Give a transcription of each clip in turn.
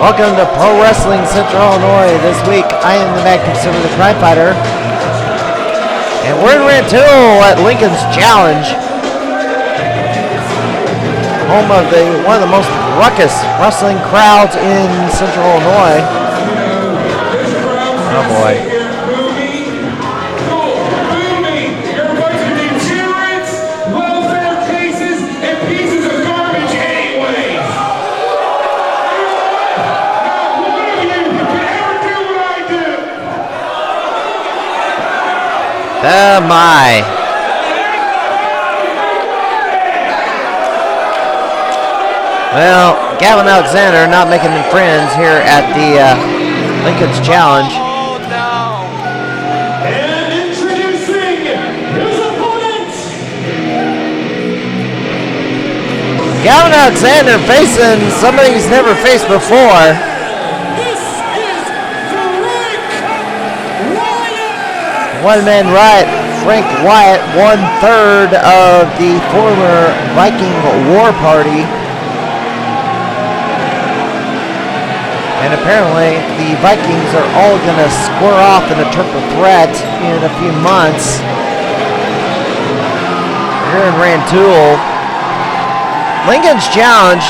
Welcome to Pro Wrestling Central Illinois. This week, I am the Mad Conservative Crime Fighter. And we're in Rantoul at Lincoln's Challenge. Home of one of the most ruckus wrestling crowds in Central Illinois. Oh boy. Oh my. Well, Gavin Alexander not making any friends here at the Lincoln's Challenge. And introducing his opponent. Gavin Alexander facing somebody he's never faced before. One-man riot, Frank Wyatt, 1/3 of the former Viking war party. And apparently the Vikings are all going to square off in a triple threat in a few months. Here in Rantoul. Lincoln's Challenge,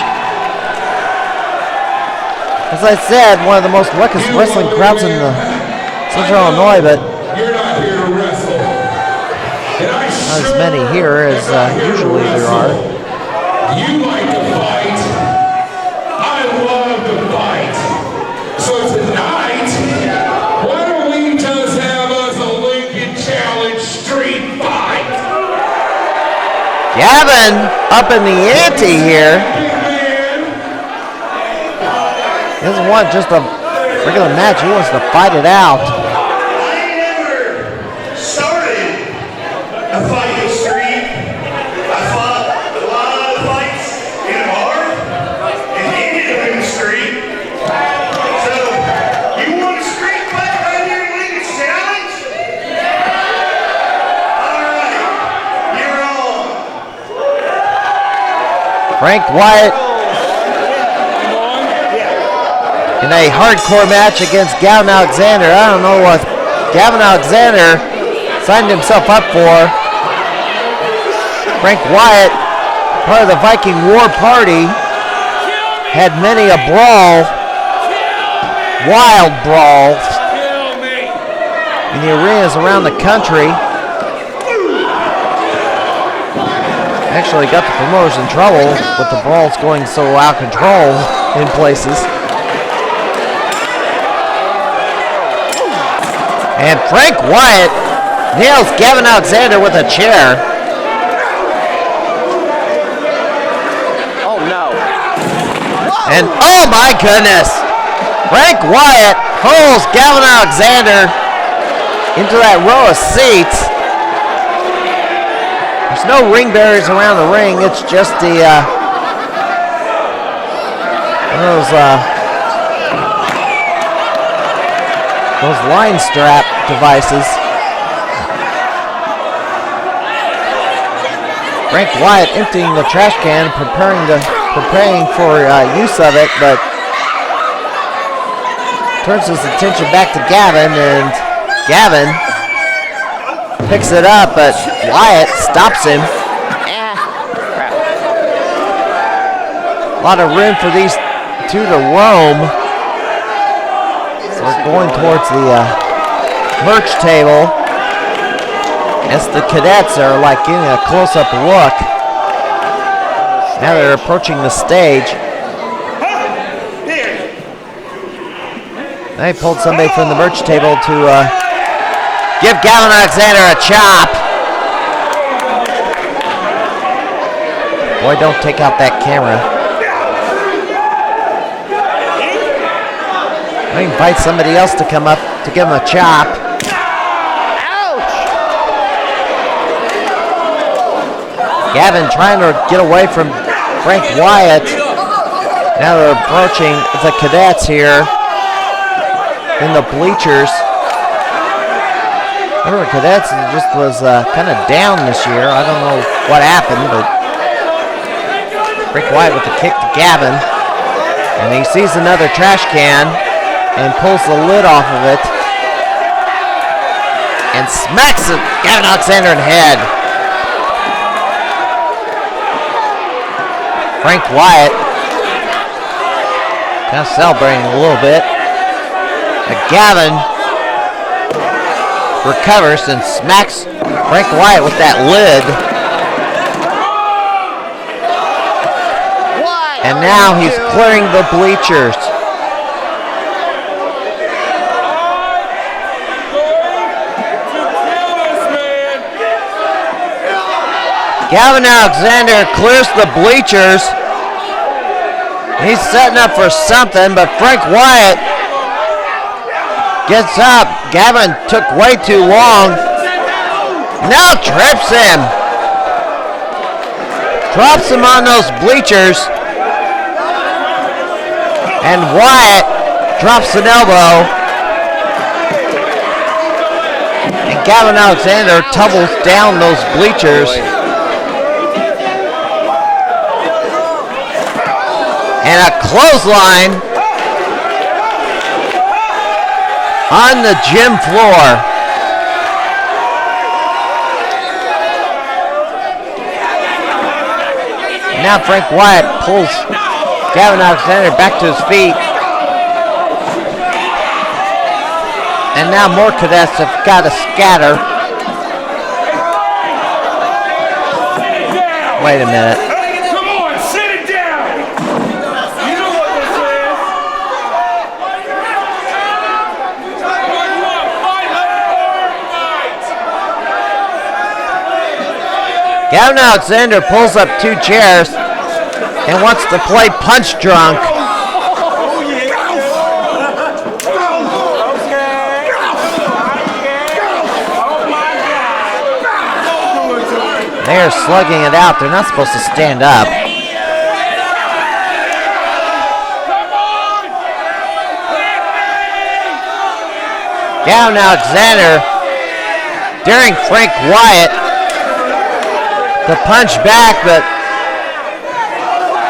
as I said, one of the most ruckus wrestling crowds in the Central Illinois, but you're not here to wrestle. Not as many here as usually there are. You like to fight. I love to fight. So tonight, why don't we just have us a Lincoln Challenge street fight? Gavin up in the ante here. He doesn't want just a regular match. He wants to fight it out. I fought in the street. I fought a lot of fights in a bar and ended up in the street. So, you want a street fight right here in Lincoln's Challenge? Alright, you're on. Frank Wyatt in a hardcore match against Gavin Alexander. I don't know what Gavin Alexander signed himself up for. Frank Wyatt, part of the Viking War Party, had many a brawl, wild brawls, in the arenas around the country. Actually got the promoters in trouble with the brawls going so out of control in places. And Frank Wyatt nails Gavin Alexander with a chair. And oh my goodness, Frank Wyatt pulls Gavin Alexander into that row of seats. There's no ring barriers around the ring. It's just the those line strap devices. Frank Wyatt emptying the trash can, preparing for use of it, but turns his attention back to Gavin, and Gavin picks it up, but Wyatt stops him. A lot of room for these two to roam. So we're going towards the merch table as the cadets are like getting a close-up look. Now they're approaching the stage. They pulled somebody from the merch table to give Gavin Alexander a chop. Boy, don't take out that camera. I invite somebody else to come up to give him a chop. Gavin trying to get away from Frank Wyatt. Now they're approaching the cadets here in the bleachers. Remember, cadets just was kind of down this year. I don't know what happened, but Frank Wyatt with the kick to Gavin. And he sees another trash can and pulls the lid off of it and smacks Gavin Alexander in the head. Frank Wyatt kind of celebrating a little bit. But Gavin recovers and smacks Frank Wyatt with that lid. And now he's clearing the bleachers. Gavin Alexander clears the bleachers. He's setting up for something, but Frank Wyatt gets up. Gavin took way too long. Now trips him. Drops him on those bleachers. And Wyatt drops an elbow. And Gavin Alexander tumbles down those bleachers. And a clothesline on the gym floor. Now Frank Wyatt pulls Gavin Alexander back to his feet. And now more cadets have got to scatter. Wait a minute. Gavin Alexander pulls up 2 chairs and wants to play punch drunk. They're slugging it out. They're not supposed to stand up. Gavin Alexander daring Frank Wyatt to punch back, but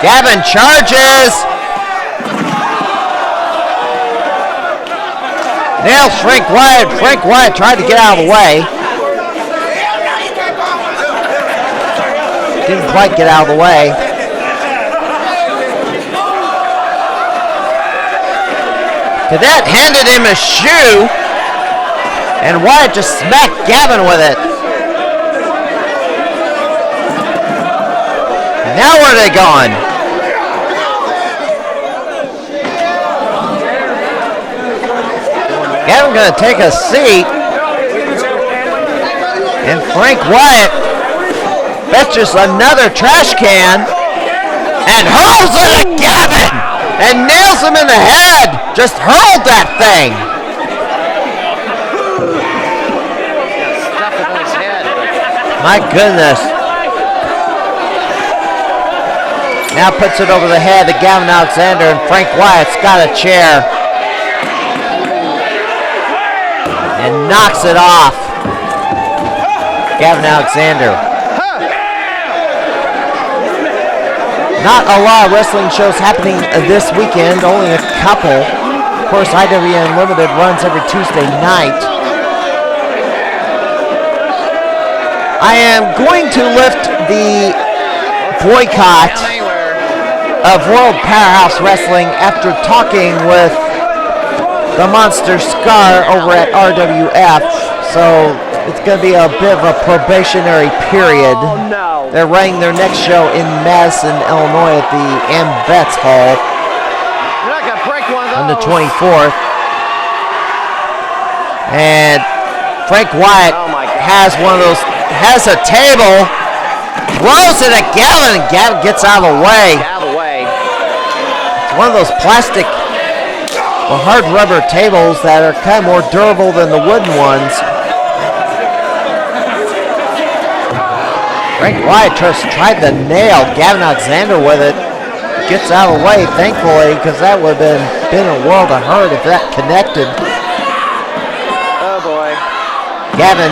Gavin charges. Nails Frank Wyatt. Frank Wyatt tried to get out of the way. Didn't quite get out of the way. Cadet handed him a shoe, and Wyatt just smacked Gavin with it. Now where are they going? Gavin gonna take a seat, and Frank Wyatt fetches another trash can and hurls it at Gavin and nails him in the head. Just hurled that thing. My goodness. Now puts it over the head of Gavin Alexander, and Frank Wyatt's got a chair and knocks it off. Gavin Alexander. Not a lot of wrestling shows happening this weekend, only a couple. Of course, IWA Unlimited runs every Tuesday night. I am going to lift the boycott of World Powerhouse Wrestling after talking with the Monster Scar over at RWF. So it's going to be a bit of a probationary period. Oh, no. They're running their next show in Madison, Illinois at the AmVets Hall You're not gonna break one of on the those. 24th. And Frank Wyatt has one of those, has a table, throws it at Gavin, and Gavin gets out of the way. Out of the way. It's one of those plastic or hard rubber tables that are kind of more durable than the wooden ones. Frank Wyatt tried to nail Gavin Alexander with it. Gets out of the way, thankfully, because that would have been a world of hurt if that connected. Oh boy. Gavin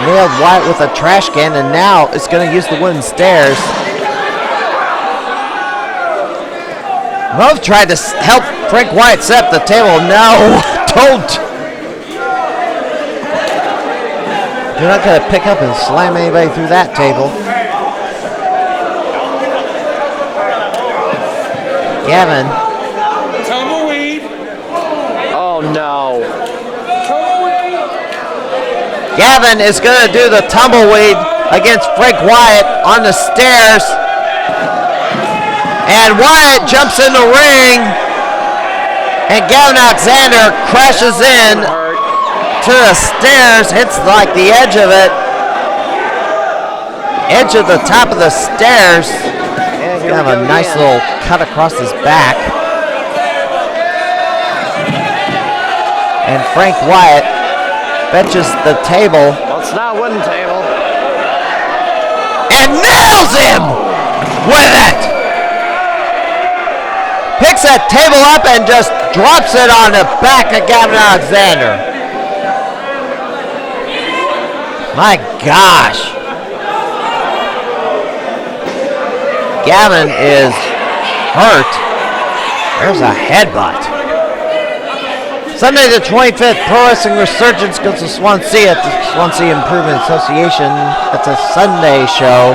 nailed Wyatt with a trash can, and now it's going to use the wooden stairs. Both tried to help Frank Wyatt set up the table. No, don't. You're not going to pick up and slam anybody through that table. Gavin. Tumbleweed. Oh no. Gavin is going to do the tumbleweed against Frank Wyatt on the stairs. And Wyatt jumps in the ring. And Gavin Alexander crashes in to the stairs, hits like the edge of it. Edge of the top of the stairs. He's going to have a nice little cut across his back. And Frank Wyatt fetches the table. Well, it's not a wooden table. And nails him with it. Picks that table up and just drops it on the back of Gavin Alexander. My gosh. Gavin is hurt. There's a headbutt. Sunday the 25th, Pro Wrestling Resurgence goes to Swansea at the Swansea Improvement Association. It's a Sunday show.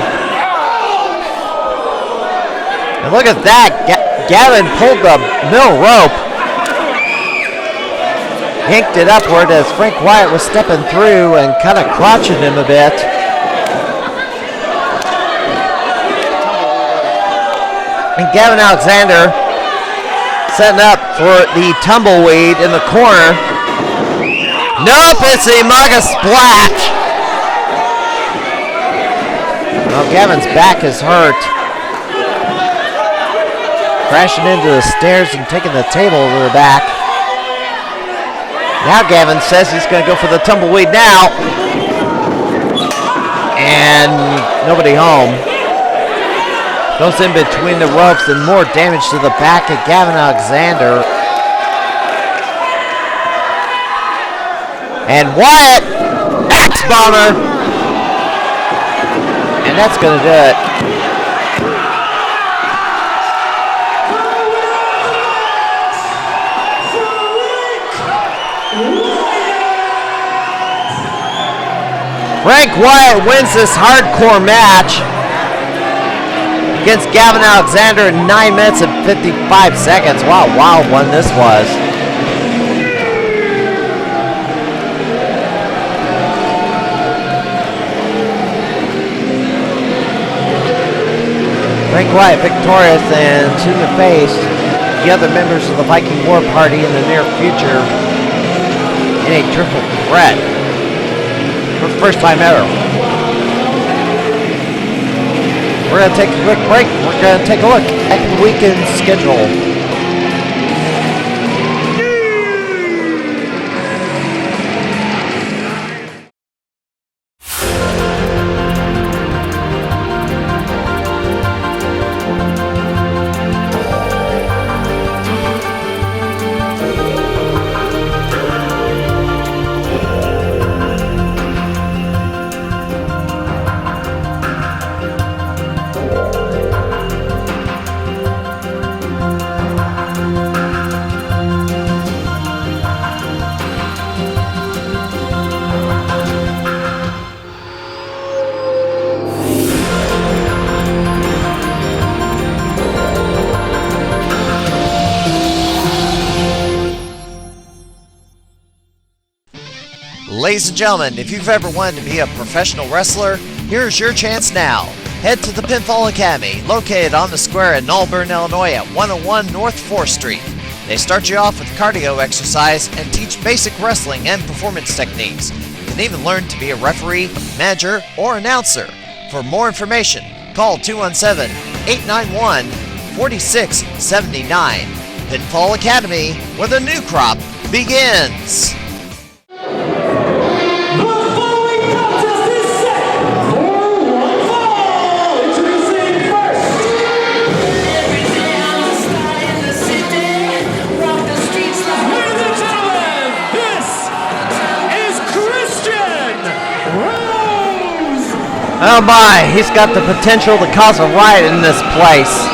And look at that. Gavin pulled the middle rope. Yanked it upward as Frank Wyatt was stepping through and kind of crotching him a bit. And Gavin Alexander setting up for the tumbleweed in the corner. Nope, it's the Umaga Splash. Well, Gavin's back is hurt. Crashing into the stairs and taking the table over the back. Now Gavin says he's going to go for the tumbleweed now. And nobody home. Goes in between the ropes and more damage to the back of Gavin Alexander. And Wyatt, axe bomber. And that's going to do it. Frank Wyatt wins this hardcore match against Gavin Alexander in 9 minutes and 55 seconds. Wow, wild one this was. Frank Wyatt victorious and soon to face the other members of the Viking War Party in the near future in a triple threat for the first time ever. We're going to take a quick break. We're going to take a look at the weekend schedule. Ladies and gentlemen, if you've ever wanted to be a professional wrestler, here's your chance now. Head to the Pinfall Academy, located on the square in Norburn, Illinois at 101 North 4th Street. They start you off with cardio exercise and teach basic wrestling and performance techniques. You can even learn to be a referee, manager, or announcer. For more information, call 217-891-4679. Pinfall Academy, where the new crop begins. Oh my, he's got the potential to cause a riot in this place.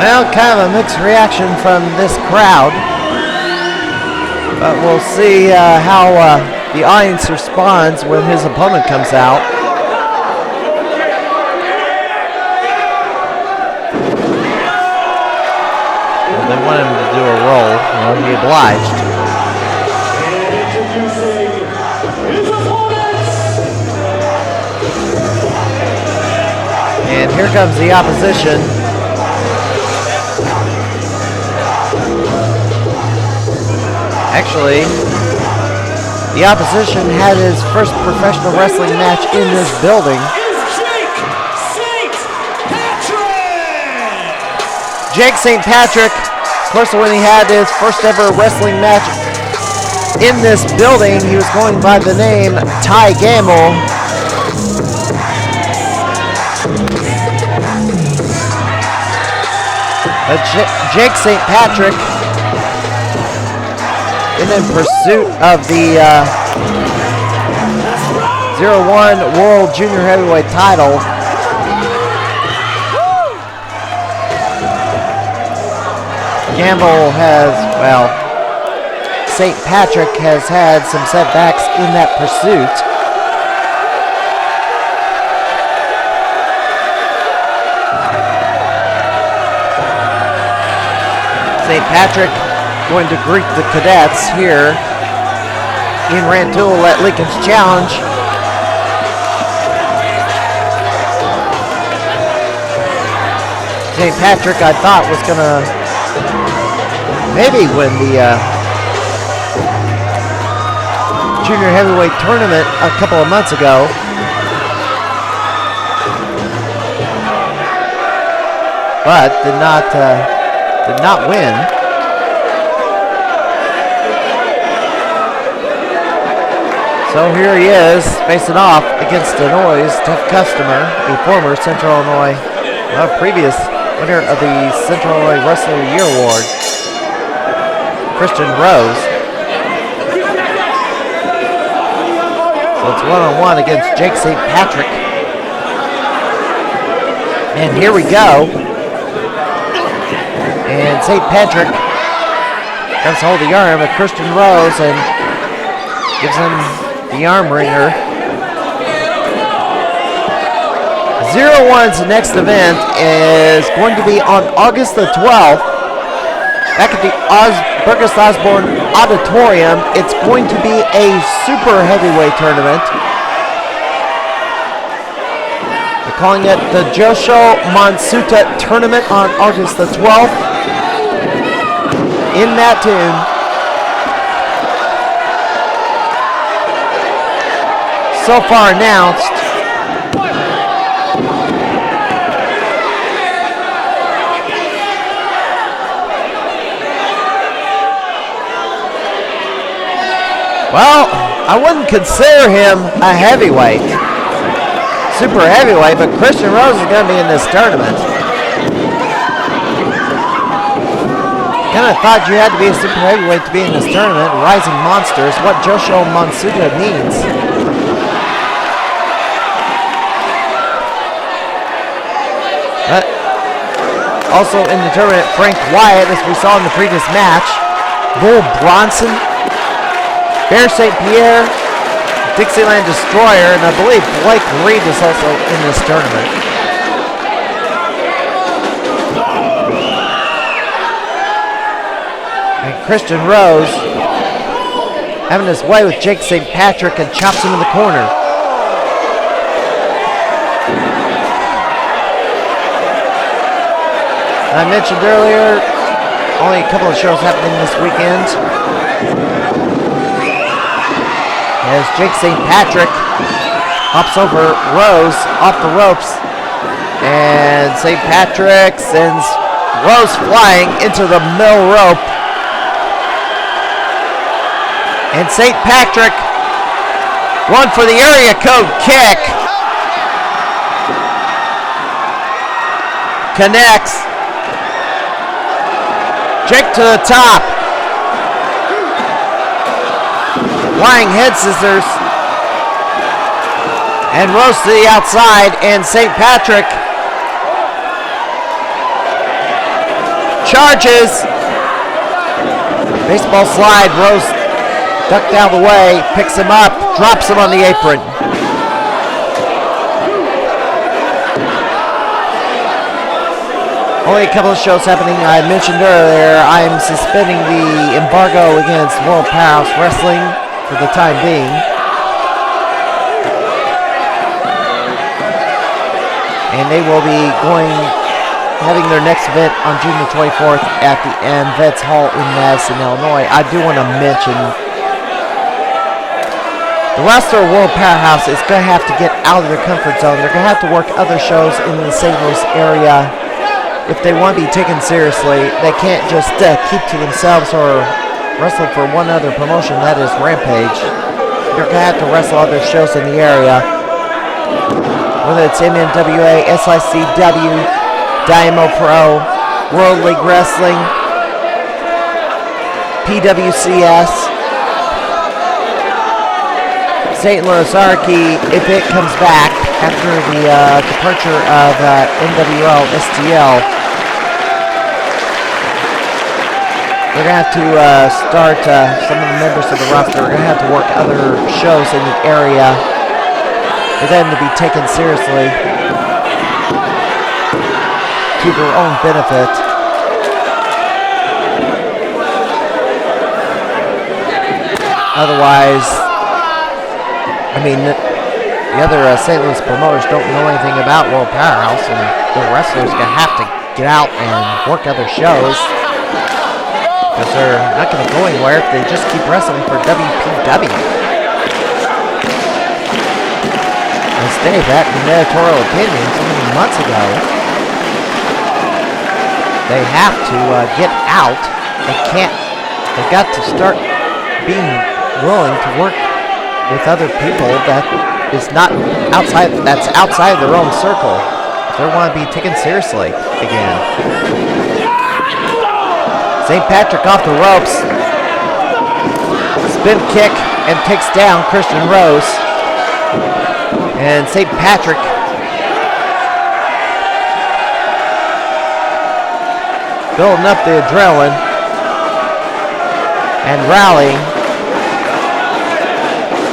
Well, kind of a mixed reaction from this crowd. But we'll see how the audience responds when his opponent comes out. Well, they want him to do a roll. Well, he obliged. And here comes the opposition. Actually, the opposition had his first professional wrestling match in this building. Jake St. Patrick, of course, when he had his first ever wrestling match in this building, he was going by the name Ty Gamble. Jake St. Patrick, in pursuit of the 0-1 World Junior Heavyweight title. Gamble has, well, St. Patrick has had some setbacks in that pursuit. St. Patrick going to greet the cadets here in Rantoul at Lincoln's Challenge. St. Patrick, I thought, was going to maybe win the junior heavyweight tournament a couple of months ago. But did not win. So here he is, facing off against Illinois' tough customer, a former Central Illinois, previous winner of the Central Illinois Wrestler of the Year Award, Christian Rose. So it's one-on-one against Jake St. Patrick. And here we go. And St. Patrick comes to hold the arm of Christian Rose and gives him the arm wringer. 0-1's next event is going to be on August the 12th back at the Burgess Osborne Auditorium. It's going to be a super heavyweight tournament. They're calling it the Josho Matsuta Tournament on August the 12th. In that tune, so far announced, well, I wouldn't consider him a heavyweight, super heavyweight, but Christian Rose is going to be in this tournament. Kind of thought you had to be a super heavyweight to be in this tournament. Rising Monster is what Josho Matsuta means. But also in the tournament, Frank Wyatt, as we saw in the previous match, Bull Bronson, Bear St. Pierre, Dixieland Destroyer, and I believe Blake Reed is also in this tournament. And Christian Rose having his way with Jake St. Patrick and chops him in the corner. I mentioned earlier, only a couple of shows happening this weekend. As Jake St. Patrick hops over Rose off the ropes. And St. Patrick sends Rose flying into the middle rope. And St. Patrick going for the area code kick. Connects. Jake to the top. Flying head scissors. And Rose to the outside. And St. Patrick charges. Baseball slide. Rose ducked out of the way, picks him up, drops him on the apron. Only a couple of shows happening. I mentioned earlier, I am suspending the embargo against World Powerhouse Wrestling for the time being. And they will be having their next event on June the 24th at the Vets Hall in Madison, Illinois. I do want to mention the roster of World Powerhouse is going to have to get out of their comfort zone. They're going to have to work other shows in the St. Louis area. If they want to be taken seriously, they can't just keep to themselves or wrestle for one other promotion, that is Rampage. They're going to have to wrestle other shows in the area. Whether it's MNWA, SICW, Dynamo Pro, World League Wrestling, PWCS, St. Louis Archy, if it comes back after the departure of NWL, STL. They're going to have to start some of the members of the roster. They're going to have to work other shows in the area for them to be taken seriously to their own benefit. Otherwise, I mean, the other St. Louis promoters don't know anything about World Powerhouse, and the wrestlers are going to have to get out and work other shows. Because they're not going to go anywhere if they just keep wrestling for WPW. I stated that in the editorial opinion so many months ago. They have to get out. They've got to start being willing to work with other people that's outside of their own circle. If they want to be taken seriously again. St. Patrick off the ropes. Spin kick and takes down Christian Rose. And St. Patrick building up the adrenaline and rallying.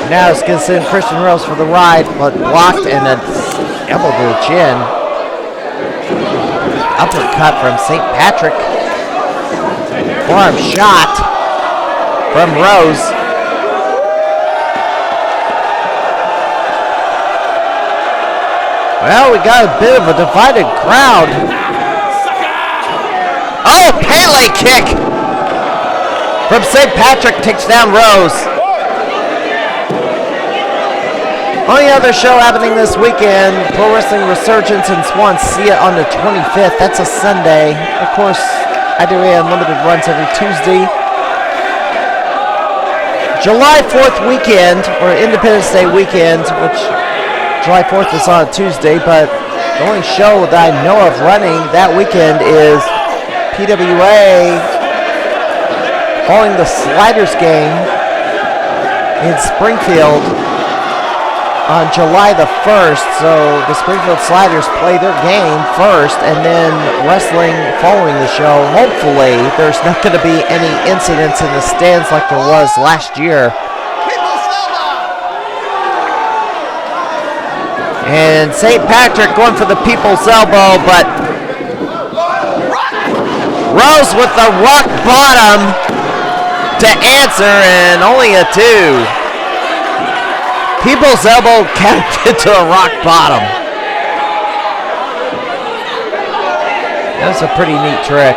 Now it's going to send Christian Rose for the ride, but blocked and an elbow to the chin. Uppercut from St. Patrick. Forearm shot from Rose. Well, we got a bit of a divided crowd. Oh, Pele kick from St. Patrick takes down Rose. Only other show happening this weekend, Pro Wrestling Resurgence in Swansea on the 25th. That's a Sunday. Of course, IWA Unlimited runs every Tuesday. July 4th weekend, or Independence Day weekend, which July 4th is on a Tuesday, but the only show that I know of running that weekend is PWA following the Sliders game in Springfield on July the 1st. So the Springfield Sliders play their game first and then wrestling following the show. Hopefully there's not going to be any incidents in the stands like there was last year. And St. Patrick going for the people's elbow, but Rose with the rock bottom to answer, and only a 2. People's elbow counted to a rock bottom. That's a pretty neat trick.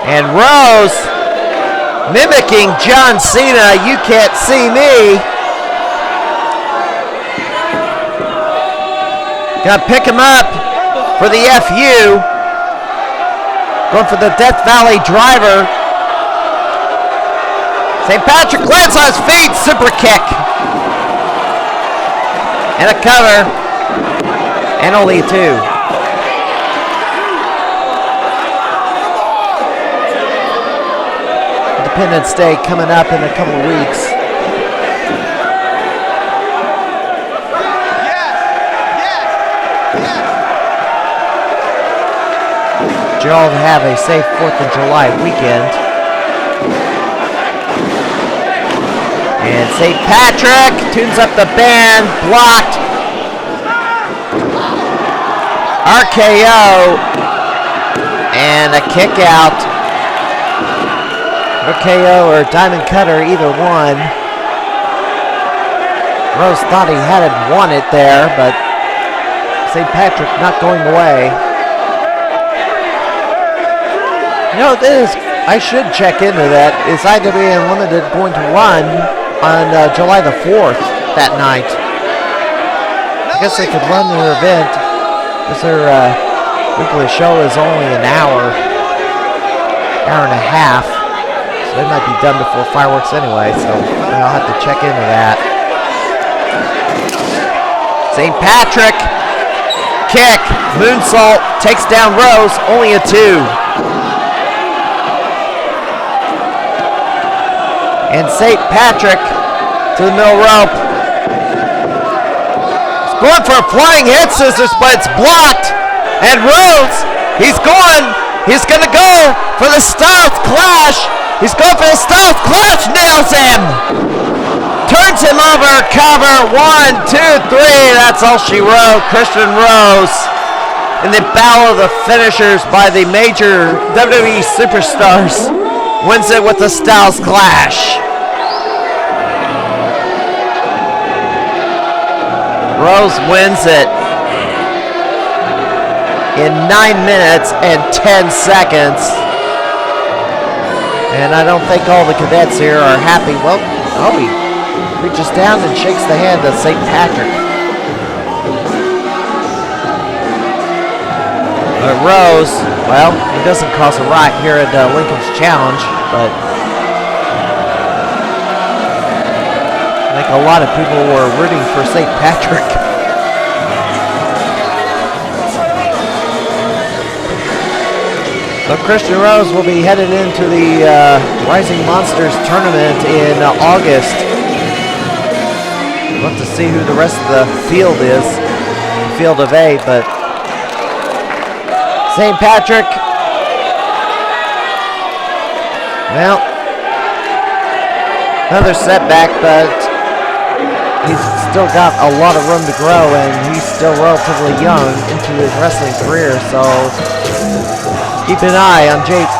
And Rose mimicking John Cena, you can't see me. Gonna pick him up for the FU. Going for the Death Valley driver. St. Patrick lands on his feet, super kick. And a cover. And only a 2. Independence Day coming up in a couple of weeks. you all have a safe 4th of July weekend. And St. Patrick tunes up the band, blocked. RKO and a kick out. RKO or Diamond Cutter, either one. Rose thought he had won it there, but St. Patrick not going away. You know, I should check into that. Is IWA Unlimited going to run on July the 4th that night? I guess they could run their event because their weekly show is only an hour and a half. So they might be done before fireworks anyway, so I'll have to check into that. St. Patrick, kick, moonsault, takes down Rose, only a 2. And St. Patrick to the middle rope. He's going for a flying head scissors, but it's blocked. And Rose, he's going to go for the Styles Clash. He's going for the Styles Clash, nails him. Turns him over, cover, 1, 2, 3, that's all she wrote. Christian Rose in the battle of the finishers by the major WWE superstars wins it with the Styles Clash. Rose wins it in 9 minutes and 10 seconds. And I don't think all the cadets here are happy. Well, he reaches down and shakes the hand of St. Patrick. But Rose, well, he doesn't cause a riot here at Lincoln's Challenge, but I think a lot of people were rooting for St. Patrick. So Christian Rose will be headed into the Rising Monsters tournament in August. We'll have to see who the rest of the field is, field of 8, but St. Patrick, well, another setback, but he's still got a lot of room to grow, and he's still relatively young into his wrestling career, so keep an eye on Jake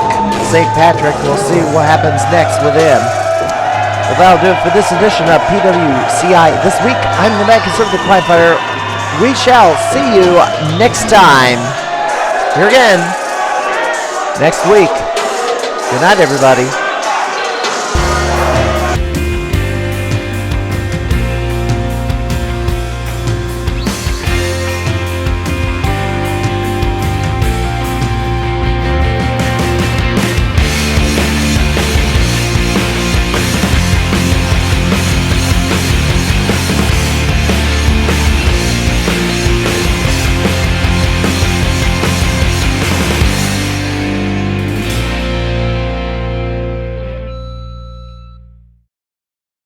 St. Patrick. We'll see what happens next with him. Well, that'll do it for this edition of PWCI This Week. I'm the Mad Conservative Crime Fighter. We shall see you next time. Here again, next week. Good night, everybody.